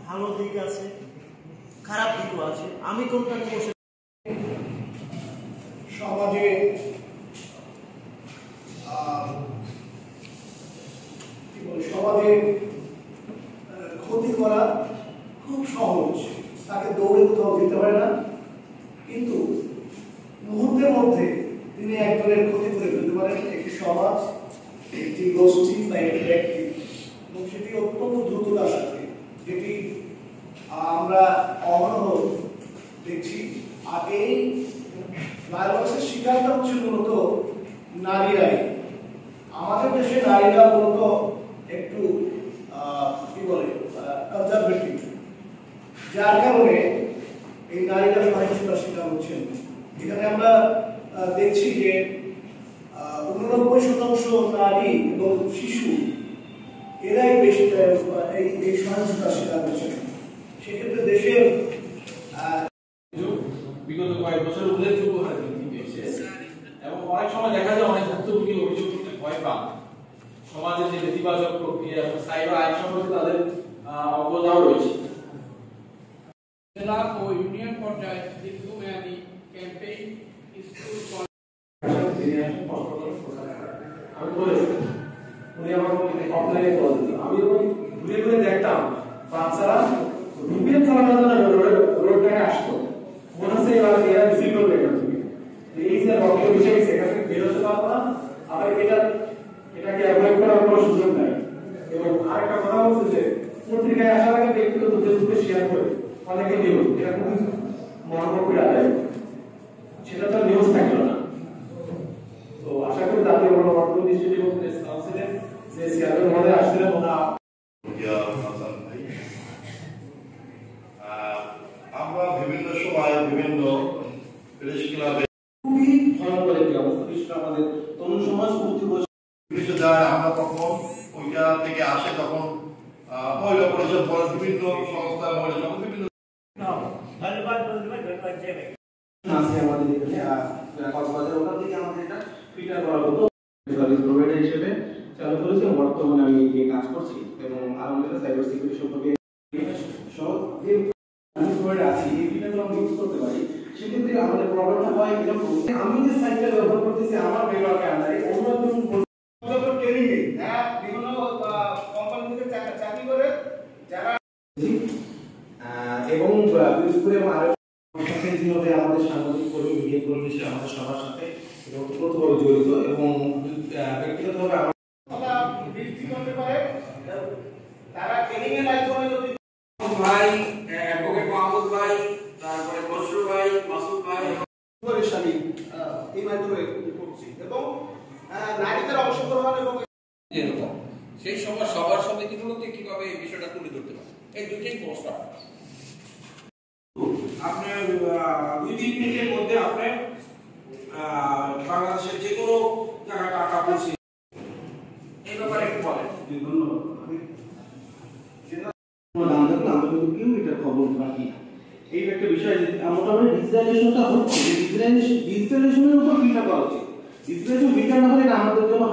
ভালো দিক আছে, খারাপ দিকও আছে। আমি কোনটা নিয়ে সমাজে সমাজে ক্ষতি করা খুব সহজ, তাকে দৌড়ে কোথাও যেতে হয় না, কিন্তু মুহূর্তের মধ্যে তিনি একজনের ক্ষতি করে ফেলতে পারেন, একটি সমাজ, একটি গোষ্ঠী বা একটি ব্যক্তি, এবং সেটি অত্যন্ত দ্রুততার সাথে, যেটি আমরা অহরহ দেখছি। আর এই ভায়োলেন্সের শিকারটা হচ্ছে মূলত নারীরাই। আমাদের দেশে নারীরা মূলত একটু কি বলে কনজারভেটিভ, যার কারণে এই নারীরা সহিংসতার শিকার হচ্ছেন। এখানে আমরা দেখছি যে 89% নারী এবং শিশু এরাই বেশি এই সহিংসতার শিকার হচ্ছেন। সেক্ষেত্রে দেশের বিগত কয়েক বছর উল্লেখযোগ্য হারে বৃদ্ধি পেয়েছে এবং অনেক সময় দেখা যায় অনেক ভুক্তভোগী অভিযোগ করতে ভয় পান। সমাজের যে নেতিবাচক প্রক্রিয়া এবং সাইবার আইন সম্পর্কে তাদের অবগতও রয়েছে। জেলা ও ইউনিয়ন পর্যায়ে দীর্ঘমেয়াদী ক্যাম্পেইন স্কুল আমি বলেছি উনি আমার অফলাইনে কল দিত, আমি ঘুরে ঘুরে দেখতাম বাচ্চারা ভিপিএন চালানোর জন্য রোডটাকে আসতো, মনে হচ্ছে এরা রিসিভ করবে এখান থেকে। এই যে রকের বিষয় সেখান থেকে বেরোতে পারবো না, আবার এটাকে অ্যাভয়েড করার কোনো সুযোগ নাই। এবং আরেকটা কথা হচ্ছে যে পত্রিকায় আসার আগে ব্যক্তিগত ফেসবুকে শেয়ার করে অনেকে নিউজ, এটা খুবই মর্মকর আদায়, সেটা তো নিউজ থাকলো না। তো আশা করি জাতীয় গণমাধ্যম ইনস্টিটিউট এবং প্রেস কাউন্সিলের যে চেয়ারম্যান মহোদয় আসছিলেন আমরা বিভিন্ন সময় বিভিন্ন প্রেস ক্লাবে খুবই ভয়ঙ্কর একটি অবস্থা, বিশেষ করে আমাদের তরুণ সমাজ পুলিশে যায়, আমরা তখন ওইটা থেকে আসে, তখন মহিলা পরিষদ বলে বিভিন্ন সংস্থা মহিলা বিভিন্ন আছে আমাদের এখানে কক্সবাজার, ওখান থেকে আমাদের এটা ফিল্টার করা হতো সার্ভিস প্রোভাইডার হিসেবে চালু করেছি। বর্তমানে আমি এই কাজ করছি এবং আলহামদুলিল্লাহ সাইবার সিকিউরিটি সম্পর্কে সব যে প্রোভাইডার আছে এই ফিল্টারগুলো আমরা ইউজ করতে পারি। সেক্ষেত্রে আমাদের প্রবলেমটা হয় এরকম, আমি যে সাইটটা ব্যবহার করতেছি আমার নেটওয়ার্কে আন্ডারে অন্য একজন ট্রেনিং নেই, বিভিন্ন কোম্পানি থেকে চাকরি করে যারা এবং বিশেষ করে আমাদের সাংবাদিক কর্মী, মিডিয়া কর্মী আমাদের সবার সাথে ওতপ্রোতভাবে জড়িত এবং ব্যক্তিগতভাবে তারা ট্রেনিং এর মাধ্যমে যদি ভাই, অ্যাডভোকেট মাহমুদ ভাই, তারপরে খসরু ভাই, মাসুদ ভাই পরিশালী এই মাধ্যমে করছি এবং নারীদের অংশগ্রহণ এবং যেরকম সেই সময় সবার সমিতিগুলোকে কিভাবে এই বিষয়টা তুলে ধরতে পারে, এই দুইটাই প্রস্তাব। আপনার 2-3 মিনিটের মধ্যে আপনি বাংলাদেশের যে কোনো জায়গায় টাকা পৌঁছে এই ব্যাপারে একটু বলেন। এই একটা বিষয় মোটামুটি ডিজিটালাইজেশনটা হচ্ছে, ডিজিটালাইজেশনের উপর ফিল্টার করা উচিত। ডিজিটালাইজেশন ফিল্টার না হলে আমাদের জন্য